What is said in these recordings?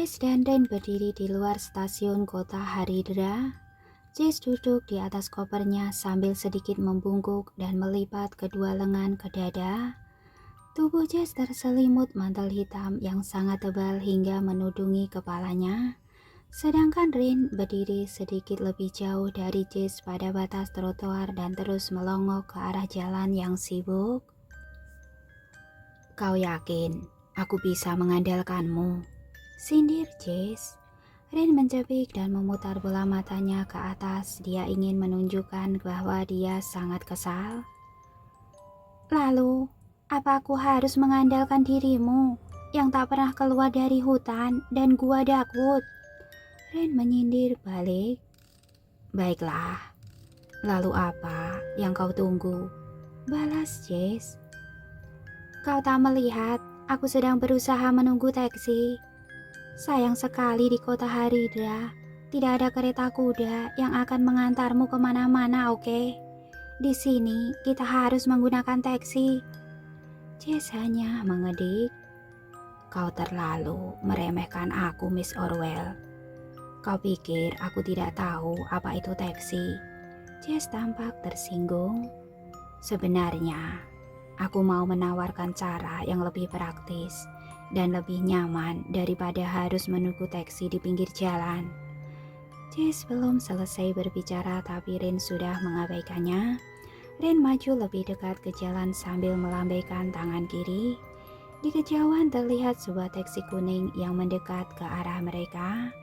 Jess dan Ren berdiri di luar stasiun kota Haridra. Jess duduk di atas kopernya sambil sedikit membungkuk dan melipat kedua lengan ke dada. Tubuh Jess terselimut mantel hitam yang sangat tebal hingga menudungi kepalanya. Sedangkan Ren berdiri sedikit lebih jauh dari Jess pada batas trotoar dan terus melongo ke arah jalan yang sibuk. "Kau yakin aku bisa mengandalkanmu?" sindir Jess. Ren menjepik dan memutar bola matanya ke atas. Dia ingin menunjukkan bahwa dia sangat kesal. "Lalu, apa aku harus mengandalkan dirimu yang tak pernah keluar dari hutan dan gua Dakwood?" Ren menyindir balik. "Baiklah, lalu apa yang kau tunggu?" balas Jess. "Kau tak melihat aku sedang berusaha menunggu taksi? Sayang sekali di kota Haridra tidak ada kereta kuda yang akan mengantarmu kemana-mana, oke? Di sini kita harus menggunakan taksi." Jess hanya mengedik. "Kau terlalu meremehkan aku, Miss Orwell. Kau pikir aku tidak tahu apa itu taksi?" Jess tampak tersinggung. "Sebenarnya, aku mau menawarkan cara yang lebih praktis dan lebih nyaman daripada harus menunggu taksi di pinggir jalan." Jess belum selesai berbicara tapi Ren sudah mengabaikannya. Ren maju lebih dekat ke jalan sambil melambaikan tangan kiri. Di kejauhan terlihat sebuah taksi kuning yang mendekat ke arah mereka.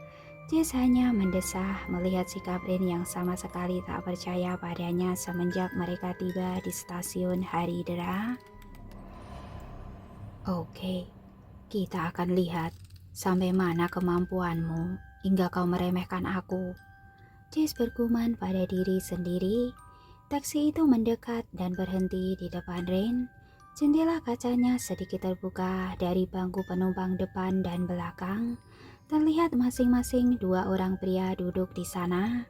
Jess hanya mendesah melihat sikap Ren yang sama sekali tak percaya padanya semenjak mereka tiba di stasiun Haridra. "Oke, kita akan lihat sampai mana kemampuanmu hingga kau meremehkan aku," Jess bergumam pada diri sendiri. Taksi itu mendekat dan berhenti di depan Ren. Jendela kacanya sedikit terbuka. Dari bangku penumpang depan dan belakang terlihat masing-masing dua orang pria duduk di sana.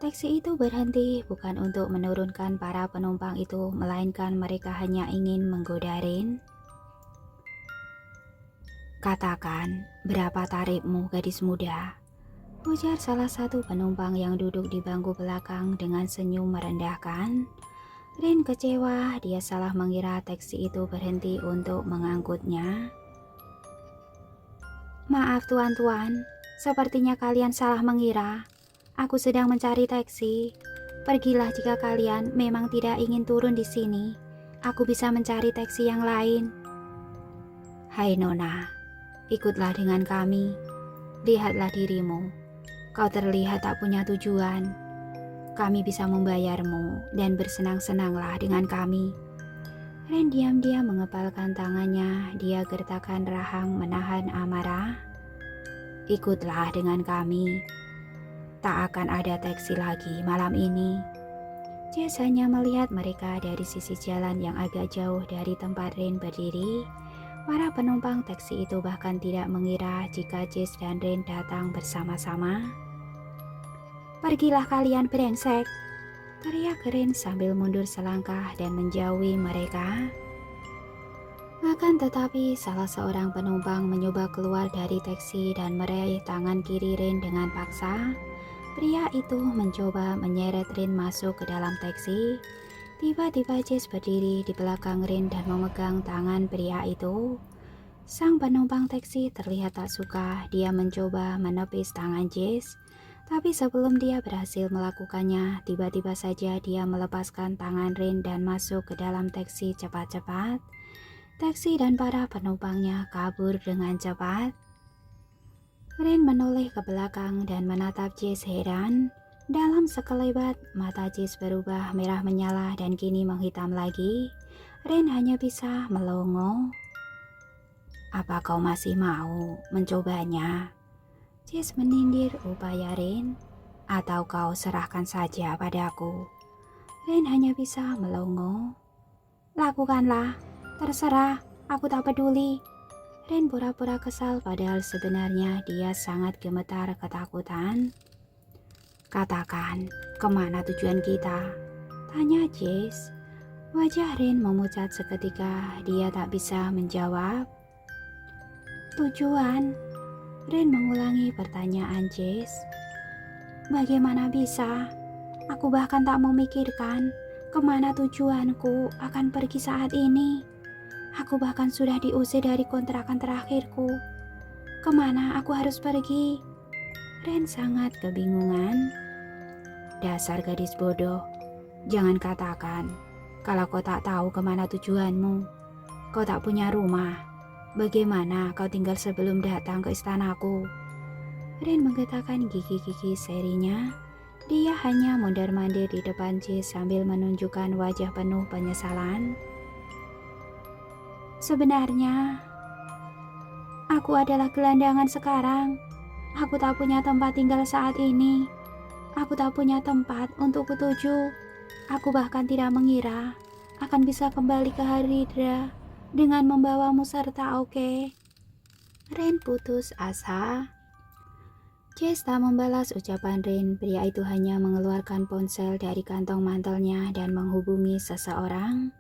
Taksi itu berhenti bukan untuk menurunkan para penumpang itu, melainkan mereka hanya ingin menggoda Ren. "Katakan, berapa tarifmu, gadis muda?" ujar salah satu penumpang yang duduk di bangku belakang dengan senyum merendahkan. Rin kecewa, dia salah mengira taksi itu berhenti untuk mengangkutnya. "Maaf tuan-tuan, sepertinya kalian salah mengira. Aku sedang mencari taksi. Pergilah jika kalian memang tidak ingin turun di sini. Aku bisa mencari taksi yang lain." "Hai Nona, ikutlah dengan kami. Lihatlah dirimu. Kau terlihat tak punya tujuan. Kami bisa membayarmu dan bersenang-senanglah dengan kami." Ren diam-diam mengepalkan tangannya. Dia gertakkan rahang menahan amarah. "Ikutlah dengan kami. Tak akan ada taksi lagi malam ini." Jess hanya melihat mereka dari sisi jalan yang agak jauh dari tempat Ren berdiri. Para penumpang taksi itu bahkan tidak mengira jika Jess dan Ren datang bersama-sama. "Pergilah kalian brengsek!" teriak Ren sambil mundur selangkah dan menjauhi mereka. Akan tetapi salah seorang penumpang mencoba keluar dari taksi dan meraih tangan kiri Ren dengan paksa. Pria itu mencoba menyeret Ren masuk ke dalam taksi. Tiba-tiba Jess berdiri di belakang Ren dan memegang tangan pria itu. Sang penumpang taksi terlihat tak suka. Dia mencoba menepis tangan Jess. Tapi sebelum dia berhasil melakukannya, tiba-tiba saja dia melepaskan tangan Ren dan masuk ke dalam taksi cepat-cepat. Taksi dan para penumpangnya kabur dengan cepat. Ren menoleh ke belakang dan menatap Jess heran. Dalam sekelebat, mata Jess berubah merah menyala dan kini menghitam lagi. Ren hanya bisa melongo. "Apa kau masih mau mencobanya?" Jess menindir upaya Ren. "Atau kau serahkan saja padaku?" Ren hanya bisa melongo. "Lakukanlah, terserah, aku tak peduli." Ren pura-pura kesal padahal sebenarnya dia sangat gemetar ketakutan. "Katakan, kemana tujuan kita?" tanya Jess. Wajah Ren memucat seketika, dia tak bisa menjawab. "Tujuan? Rin mengulangi pertanyaan Jess. Bagaimana bisa? Aku bahkan tak memikirkan kemana tujuanku akan pergi saat ini. Aku bahkan sudah diusir dari kontrakan terakhirku. Kemana aku harus pergi? Ren sangat kebingungan. Dasar gadis bodoh, jangan katakan kalau kau tak tahu kemana tujuanmu. Kau tak punya rumah. Bagaimana kau tinggal sebelum datang ke istanaku? Ren menggetakkan gigi-gigi serinya. Dia hanya mondar-mandir di depan Jess sambil menunjukkan wajah penuh penyesalan. Sebenarnya, aku adalah gelandangan sekarang. Aku tak punya tempat tinggal saat ini. Aku tak punya tempat untuk kutuju. Aku bahkan tidak mengira akan bisa kembali ke Haridra dengan membawamu serta, oke? Ren putus asa. Jess tak membalas ucapan Ren. Pria itu hanya mengeluarkan ponsel dari kantong mantelnya dan menghubungi seseorang.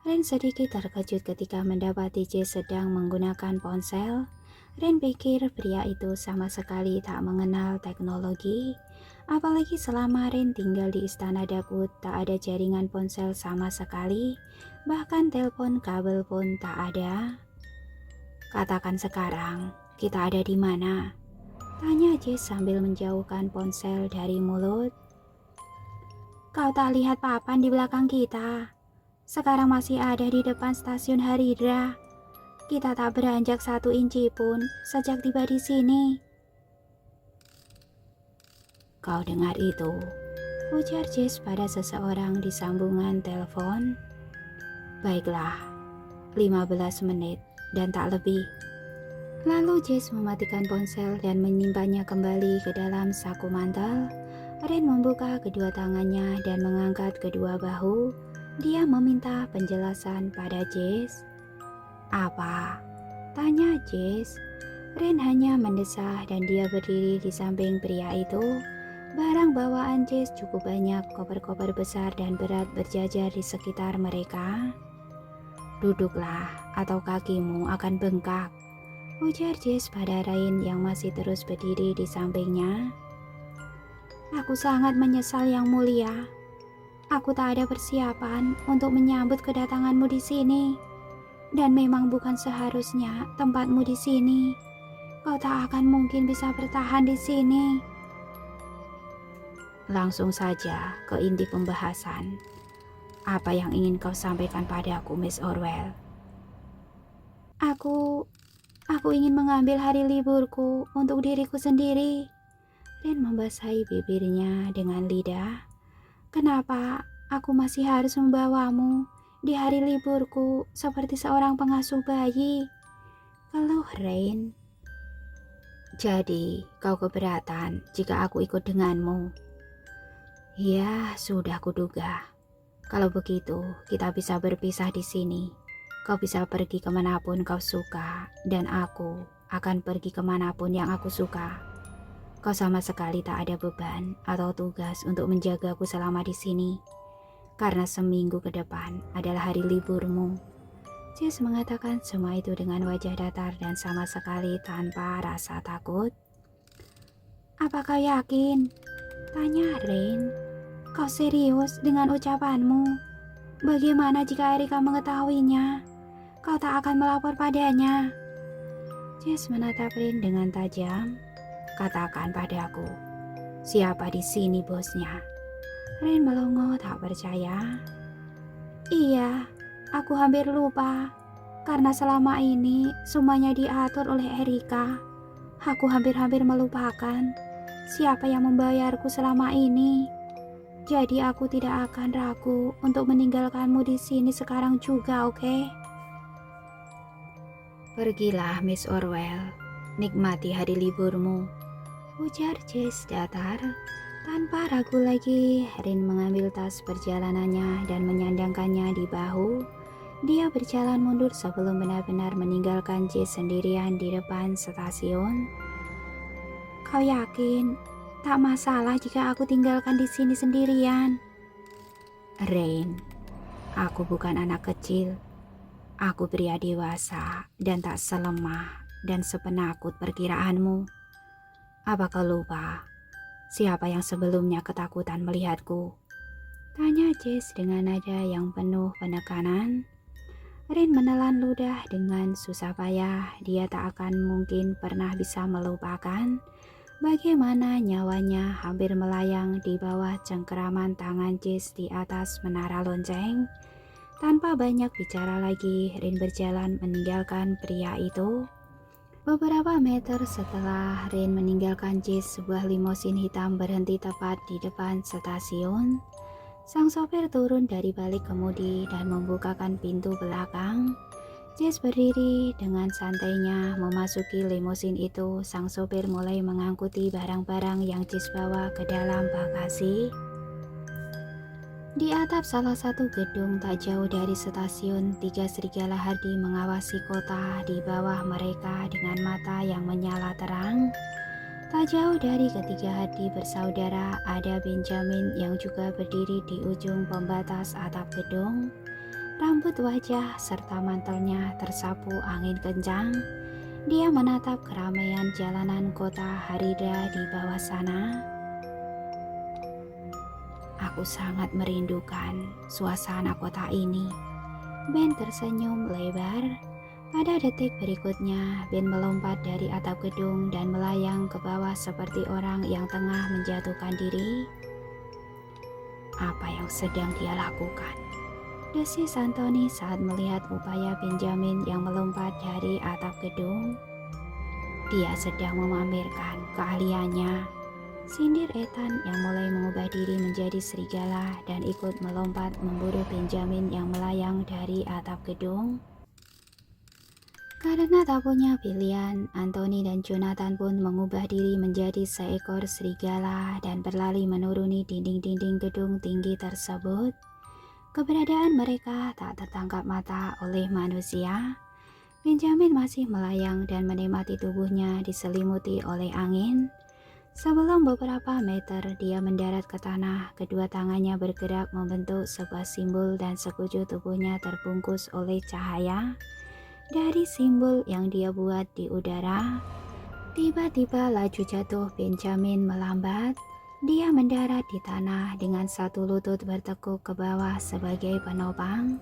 Ren sedikit terkejut ketika mendapati Jess sedang menggunakan ponsel. Ren pikir pria itu sama sekali tak mengenal teknologi. Apalagi selama Ren tinggal di Istana Dakut tak ada jaringan ponsel sama sekali. Bahkan telepon kabel pun tak ada. Katakan sekarang, kita ada di mana? Tanya Jess sambil menjauhkan ponsel dari mulut. Kau tak lihat papan di belakang kita? Sekarang masih ada di depan stasiun Haridra. Kita tak beranjak 1 inci pun sejak tiba di sini. Kau dengar itu? Ujar Jess pada seseorang di sambungan telepon. Baiklah, 15 menit dan tak lebih. Lalu Jess mematikan ponsel dan menyimpannya kembali ke dalam saku mantel. Ren membuka kedua tangannya dan mengangkat kedua bahu. Dia meminta penjelasan pada Jess. Apa? Tanya Jess. Ren hanya mendesah dan dia berdiri di samping pria itu. Barang bawaan Jess cukup banyak, koper-koper besar dan berat berjajar di sekitar mereka. Duduklah atau kakimu akan bengkak, ujar Jess pada Rain yang masih terus berdiri di sampingnya. Aku sangat menyesal yang mulia. Aku tak ada persiapan untuk menyambut kedatanganmu di sini. Dan memang bukan seharusnya tempatmu di sini. Kau tak akan mungkin bisa bertahan di sini. Langsung saja ke inti pembahasan. Apa yang ingin kau sampaikan padaku, Miss Orwell? Aku ingin mengambil hari liburku untuk diriku sendiri. Ren membasahi bibirnya dengan lidah. Kenapa aku masih harus membawamu di hari liburku seperti seorang pengasuh bayi? Keluh Ren. Jadi kau keberatan jika aku ikut denganmu? Ya, sudah kuduga. Kalau begitu, kita bisa berpisah di sini. Kau bisa pergi kemanapun kau suka, dan aku akan pergi kemanapun yang aku suka. Kau sama sekali tak ada beban atau tugas untuk menjagaku selama di sini, karena seminggu ke depan adalah hari liburmu. Jess mengatakan semua itu dengan wajah datar dan sama sekali tanpa rasa takut. Apa kau yakin? Tanya Rain. Kau serius dengan ucapanmu? Bagaimana jika Erika mengetahuinya? Kau tak akan melapor padanya. Jess menatap Rin dengan tajam. Katakan padaku, siapa di sini bosnya? Rin melongo tak percaya. Iya, aku hampir lupa. Karena selama ini semuanya diatur oleh Erika. Aku hampir-hampir melupakan siapa yang membayarku selama ini. Jadi aku tidak akan ragu untuk meninggalkanmu di sini sekarang juga, oke? Pergilah, Miss Orwell. Nikmati hari liburmu, ujar Jess datar. Tanpa ragu lagi, Rin mengambil tas perjalanannya dan menyandangkannya di bahu. Dia berjalan mundur sebelum benar-benar meninggalkan Jess sendirian di depan stasiun. Kau yakin tak masalah jika aku tinggalkan di sini sendirian? Rain, aku bukan anak kecil. Aku pria dewasa dan tak selemah dan sepenakut perkiraanmu. Apa kau lupa siapa yang sebelumnya ketakutan melihatku? Tanya Jess dengan nada yang penuh penekanan. Rin menelan ludah dengan susah payah. Dia tak akan mungkin pernah bisa melupakan bagaimana nyawanya hampir melayang di bawah cengkeraman tangan Jess di atas menara lonceng. Tanpa banyak bicara lagi, Rin berjalan meninggalkan pria itu. Beberapa meter setelah Rin meninggalkan Jess, sebuah limosin hitam berhenti tepat di depan stasiun. Sang sopir turun dari balik kemudi dan membukakan pintu belakang. Jess berdiri dengan santainya memasuki limosin itu. Sang sopir mulai mengangkuti barang-barang yang Jess bawa ke dalam bagasi. Di atap salah satu gedung tak jauh dari stasiun, 3 serigala Hardy mengawasi kota di bawah mereka dengan mata yang menyala terang. Tak jauh dari ketiga Hardy bersaudara, ada Benjamin yang juga berdiri di ujung pembatas atap gedung. Rambut, wajah, serta mantelnya tersapu angin kencang. Dia menatap keramaian jalanan kota Harida di bawah sana. Aku sangat merindukan suasana kota ini. Ben tersenyum lebar. Pada detik berikutnya, Ben melompat dari atap gedung dan melayang ke bawah seperti orang yang tengah menjatuhkan diri. Apa yang sedang dia lakukan? Desis Anthony saat melihat upaya Benjamin yang melompat dari atap gedung. Dia sedang memamerkan keahliannya. Sindir Ethan yang mulai mengubah diri menjadi serigala dan ikut melompat memburu Benjamin yang melayang dari atap gedung. Karena tak punya pilihan, Anthony dan Jonathan pun mengubah diri menjadi seekor serigala dan berlari menuruni dinding-dinding gedung tinggi tersebut. Keberadaan mereka tak tertangkap mata oleh manusia. Benjamin masih melayang dan menikmati tubuhnya diselimuti oleh angin. Sebelum beberapa meter dia mendarat ke tanah, kedua tangannya bergerak membentuk sebuah simbol dan sekujur tubuhnya terbungkus oleh cahaya. Dari simbol yang dia buat di udara, tiba-tiba laju jatuh Benjamin melambat. Dia mendarat di tanah dengan satu lutut bertekuk ke bawah sebagai penopang.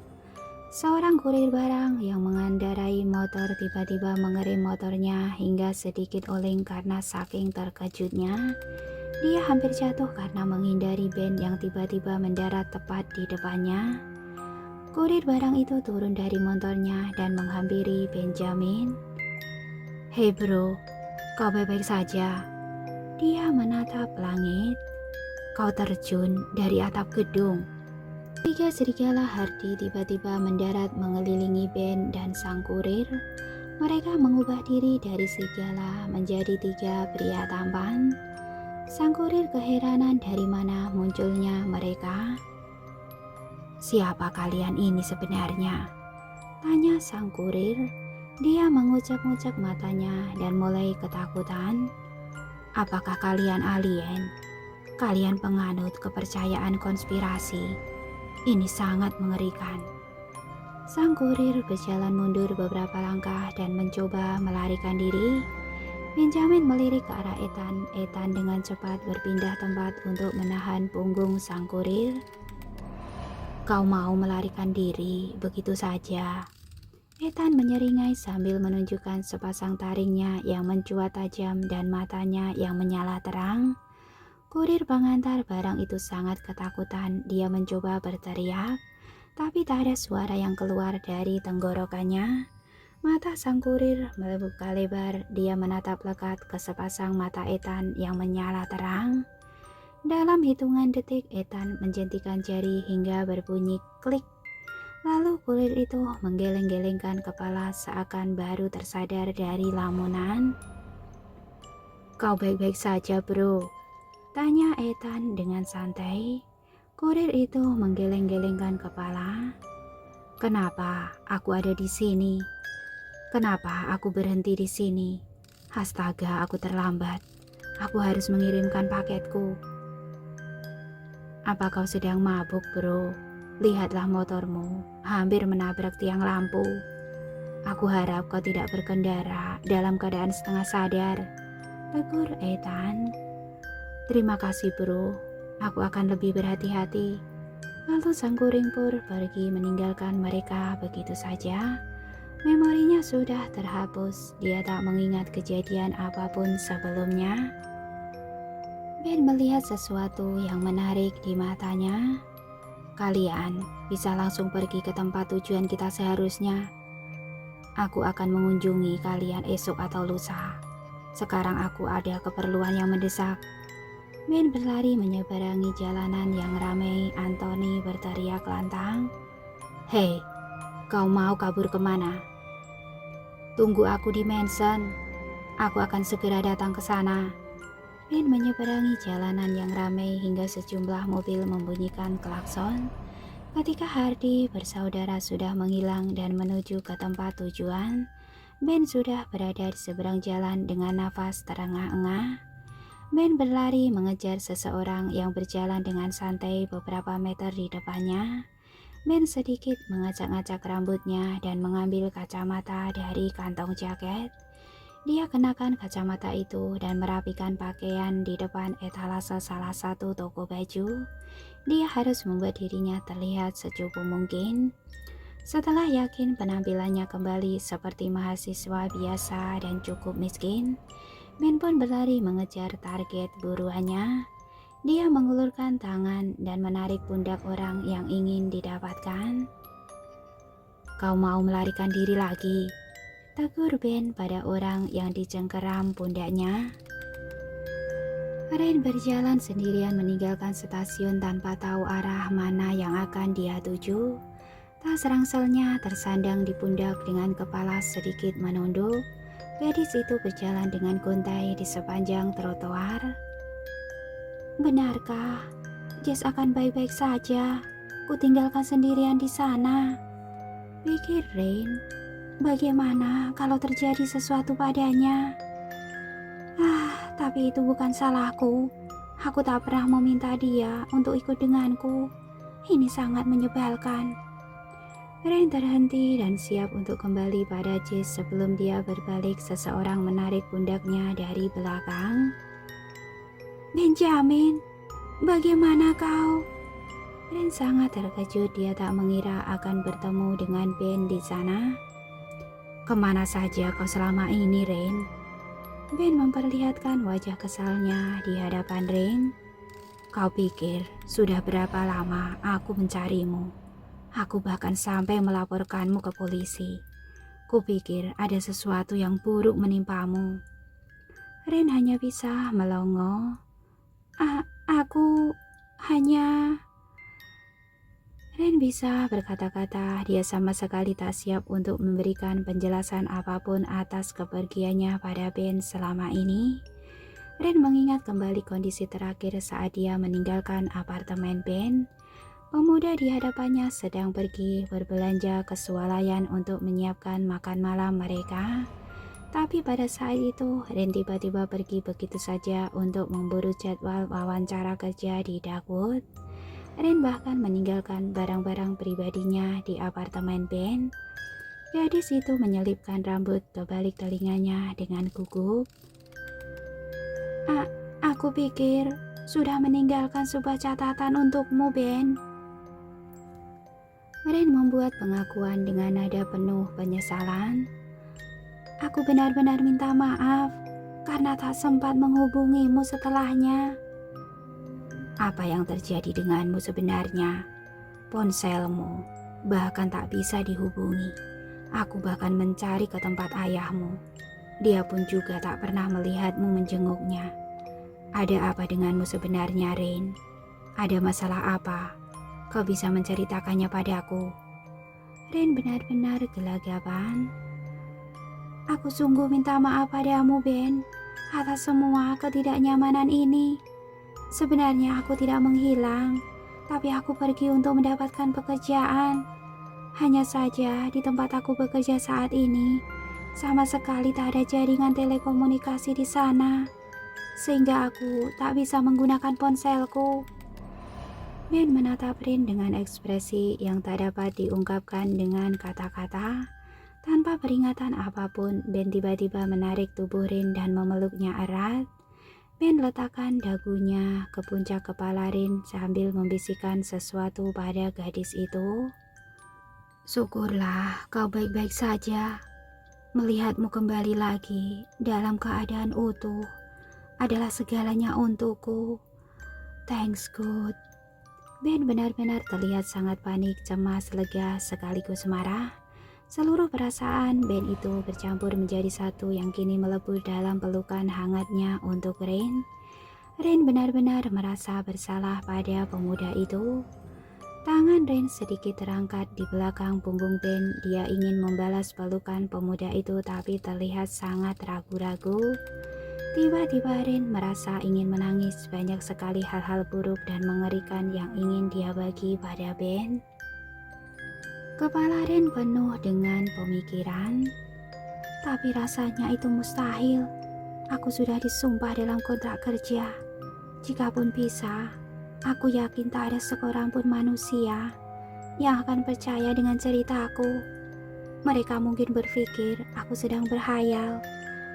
Seorang kurir barang yang mengendarai motor tiba-tiba mengerem motornya hingga sedikit oleng karena saking terkejutnya. Dia hampir jatuh karena menghindari Ben yang tiba-tiba mendarat tepat di depannya. Kurir barang itu turun dari motornya dan menghampiri Benjamin. "Hei bro, kau baik-baik saja?" Dia menatap langit. "Kau terjun dari atap gedung." 3 serigala Hardy tiba-tiba mendarat mengelilingi Ben dan sang kurir. Mereka mengubah diri dari serigala menjadi 3 pria tampan. Sang kurir keheranan dari mana munculnya mereka. "Siapa kalian ini sebenarnya?" tanya sang kurir. Dia mengucek-ngucek matanya dan mulai ketakutan. "Apakah kalian alien? Kalian penganut kepercayaan konspirasi? Ini sangat mengerikan." Sang kurir berjalan mundur beberapa langkah dan mencoba melarikan diri. Benjamin melirik ke arah Ethan. Ethan dengan cepat berpindah tempat untuk menahan punggung sang kurir. "Kau mau melarikan diri begitu saja?" Ethan menyeringai sambil menunjukkan sepasang taringnya yang mencuat tajam dan matanya yang menyala terang. Kurir pengantar barang itu sangat ketakutan. Dia mencoba berteriak, tapi tak ada suara yang keluar dari tenggorokannya. Mata sang kurir membuka lebar. Dia menatap lekat ke sepasang mata Ethan yang menyala terang. Dalam hitungan detik, Ethan menjentikan jari hingga berbunyi klik. Lalu kurir itu menggeleng-gelengkan kepala seakan baru tersadar dari lamunan. "Kau baik-baik saja bro?" tanya Ethan dengan santai. Kurir itu menggeleng-gelengkan kepala. "Kenapa aku ada di sini? Kenapa aku berhenti di sini? Astaga, aku terlambat. Aku harus mengirimkan paketku." "Apa kau sedang mabuk bro? Lihatlah motormu, hampir menabrak tiang lampu." Aku harap kau tidak berkendara dalam keadaan setengah sadar, tegur Ethan. Terima kasih bro, aku akan lebih berhati-hati. Lalu sang kuring pur pergi meninggalkan mereka begitu saja. Memorinya sudah terhapus, dia tak mengingat kejadian apapun sebelumnya. Ben melihat sesuatu yang menarik di matanya. Kalian bisa langsung pergi ke tempat tujuan kita seharusnya. Aku akan mengunjungi kalian esok atau lusa. Sekarang aku ada keperluan yang mendesak. Ben berlari menyeberangi jalanan yang ramai. Anthony berteriak lantang. Hei, kau mau kabur kemana? Tunggu aku di mansion. Aku akan segera datang ke sana. Ben menyeberangi jalanan yang ramai hingga sejumlah mobil membunyikan klakson. Ketika Hardy bersaudara sudah menghilang dan menuju ke tempat tujuan, Ben sudah berada di seberang jalan dengan nafas terengah-engah. Ben berlari mengejar seseorang yang berjalan dengan santai beberapa meter di depannya. Ben sedikit mengacak-acak rambutnya dan mengambil kacamata dari kantong jaket. Dia kenakan kacamata itu dan merapikan pakaian di depan etalase salah satu toko baju. Dia harus membuat dirinya terlihat secupu mungkin. Setelah yakin penampilannya kembali seperti mahasiswa biasa dan cukup miskin, Ben pun berlari mengejar target buruannya. Dia mengulurkan tangan dan menarik pundak orang yang ingin didapatkan. Kau mau melarikan diri lagi? Tegur Ben pada orang yang dicengkeram pundaknya. Rain berjalan sendirian meninggalkan stasiun tanpa tahu arah mana yang akan dia tuju. Tas rangselnya tersandang di pundak dengan kepala sedikit menunduk. Gadis itu berjalan dengan gontai di sepanjang trotoar. Benarkah Jess akan baik-baik saja? Kutinggalkan sendirian di sana, pikir Rain. Bagaimana kalau terjadi sesuatu padanya? Tapi itu bukan salahku. Aku tak pernah meminta dia untuk ikut denganku. Ini sangat menyebalkan. Rain terhenti dan siap untuk kembali pada Jess sebelum dia berbalik. Seseorang menarik pundaknya dari belakang. Benjamin, bagaimana kau? Rain sangat terkejut. Dia tak mengira akan bertemu dengan Ben di sana. Kemana saja kau selama ini, Rain? Ben memperlihatkan wajah kesalnya di hadapan Rain. Kau pikir sudah berapa lama aku mencarimu? Aku bahkan sampai melaporkanmu ke polisi. Kupikir ada sesuatu yang buruk menimpamu. Rain hanya bisa melongo. Aku hanya... Rain bisa berkata-kata, dia sama sekali tak siap untuk memberikan penjelasan apapun atas kepergiannya pada Ben selama ini. Rain mengingat kembali kondisi terakhir saat dia meninggalkan apartemen Ben. Pemuda di hadapannya sedang pergi berbelanja ke swalayan untuk menyiapkan makan malam mereka. Tapi pada saat itu, Rain tiba-tiba pergi begitu saja untuk memburu jadwal wawancara kerja di Dagwood. Rain bahkan meninggalkan barang-barang pribadinya di apartemen Ben. Gadis itu menyelipkan rambut ke balik telinganya dengan gugup. Aku pikir sudah meninggalkan sebuah catatan untukmu, Ben. Rain membuat pengakuan dengan nada penuh penyesalan. Aku benar-benar minta maaf karena tak sempat menghubungimu setelahnya. Apa yang terjadi denganmu sebenarnya? Ponselmu bahkan tak bisa dihubungi. Aku bahkan mencari ke tempat ayahmu. Dia pun juga tak pernah melihatmu menjenguknya. Ada apa denganmu sebenarnya, Rain? Ada masalah apa? Kau bisa menceritakannya padaku. Rain benar-benar gelagapan. Aku sungguh minta maaf padamu, Ben, atas semua ketidaknyamanan ini. Sebenarnya aku tidak menghilang, tapi aku pergi untuk mendapatkan pekerjaan. Hanya saja di tempat aku bekerja saat ini, sama sekali tak ada jaringan telekomunikasi di sana, sehingga aku tak bisa menggunakan ponselku. Ben menatap Rain dengan ekspresi yang tak dapat diungkapkan dengan kata-kata. Tanpa peringatan apapun, Ben tiba-tiba menarik tubuh Rin dan memeluknya erat. Ben letakkan dagunya ke puncak kepala Rin sambil membisikkan sesuatu pada gadis itu. Syukurlah kau baik-baik saja. Melihatmu kembali lagi dalam keadaan utuh adalah segalanya untukku. Thanks God. Ben benar-benar terlihat sangat panik, cemas, lega, sekaligus marah. Seluruh perasaan Ben itu bercampur menjadi satu yang kini melebur dalam pelukan hangatnya untuk Rin. Rin benar-benar merasa bersalah pada pemuda itu. Tangan Rin sedikit terangkat di belakang punggung Ben. Dia ingin membalas pelukan pemuda itu tapi terlihat sangat ragu-ragu. Tiba-tiba Rin merasa ingin menangis. Banyak sekali hal-hal buruk dan mengerikan yang ingin dia bagi pada Ben. Kepala Rin penuh dengan pemikiran. Tapi rasanya itu mustahil. Aku sudah disumpah dalam kontrak kerja. Jikapun bisa, aku yakin tak ada seorang pun manusia yang akan percaya dengan ceritaku. Mereka mungkin berpikir aku sedang berhayal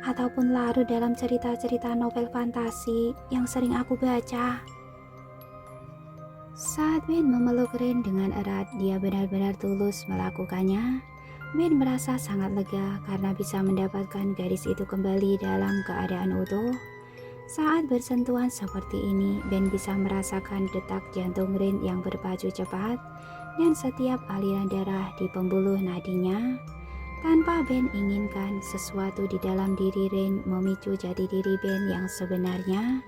ataupun larut dalam cerita-cerita novel fantasi yang sering aku baca. Saat Ben memeluk Rin dengan erat, dia benar-benar tulus melakukannya. Ben merasa sangat lega karena bisa mendapatkan gadis itu kembali dalam keadaan utuh. Saat bersentuhan seperti ini, Ben bisa merasakan detak jantung Rin yang berpacu cepat dan setiap aliran darah di pembuluh nadinya. Tanpa Ben inginkan, sesuatu di dalam diri Rin memicu jati diri Ben yang sebenarnya.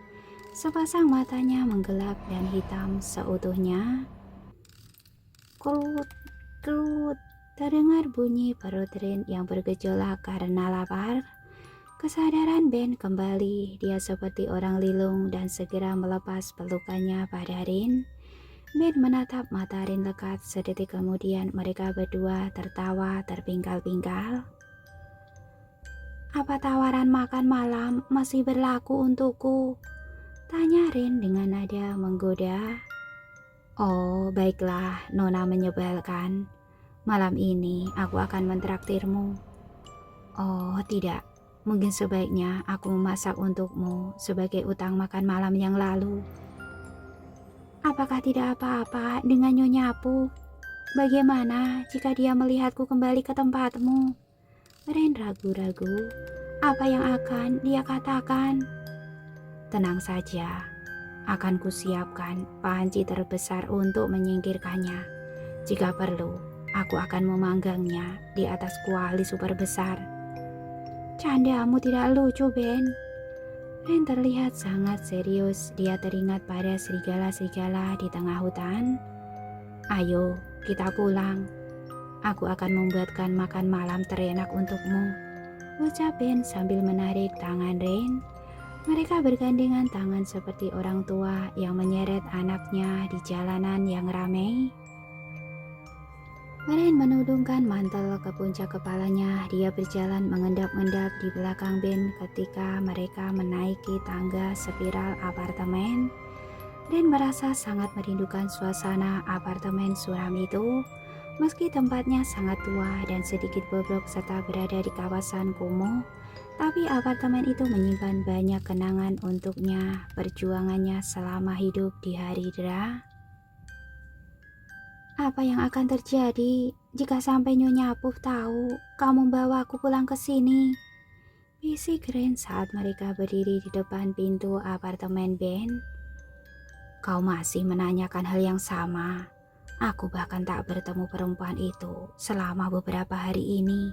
Sepasang matanya menggelap dan hitam seutuhnya. Krut, krut, terdengar bunyi perut Rin yang bergejolak karena lapar. Kesadaran Ben kembali, dia seperti orang linglung dan segera melepas pelukannya pada Rin. Ben menatap mata Rin lekat, sedetik kemudian mereka berdua tertawa terpingkal-pingkal. Apa tawaran makan malam masih berlaku untukku? Tanya Rin dengan nada menggoda. Oh, baiklah, nona menyebalkan. Malam ini aku akan mentraktirmu. Oh, tidak. Mungkin sebaiknya aku memasak untukmu sebagai utang makan malam yang lalu. Apakah tidak apa-apa dengan Nyonya-pu? Bagaimana jika dia melihatku kembali ke tempatmu? Rin ragu-ragu. Apa yang akan dia katakan? Tenang saja, akan kusiapkan panci terbesar untuk menyingkirkannya. Jika perlu, aku akan memanggangnya di atas kuali super besar. Candamu tidak lucu, Ben. Rin terlihat sangat serius. Dia teringat pada serigala-serigala di tengah hutan. Ayo, kita pulang. Aku akan membuatkan makan malam terenak untukmu, ucap Ben sambil menarik tangan Rin. Mereka bergandengan tangan seperti orang tua yang menyeret anaknya di jalanan yang ramai. Rin menudungkan mantel ke puncak kepalanya. Dia berjalan mengendap-endap di belakang Ben ketika mereka menaiki tangga spiral apartemen. Rin merasa sangat merindukan suasana apartemen suram itu. Meski tempatnya sangat tua dan sedikit bobrok serta berada di kawasan kumuh, tapi apartemen itu menyimpan banyak kenangan untuknya, perjuangannya selama hidup di hari dera. Apa yang akan terjadi jika sampai Nyonya Puff tahu kau membawa aku pulang ke sini? Bisik Rin saat mereka berdiri di depan pintu apartemen Ben. Kau masih menanyakan hal yang sama. Aku bahkan tak bertemu perempuan itu selama beberapa hari ini.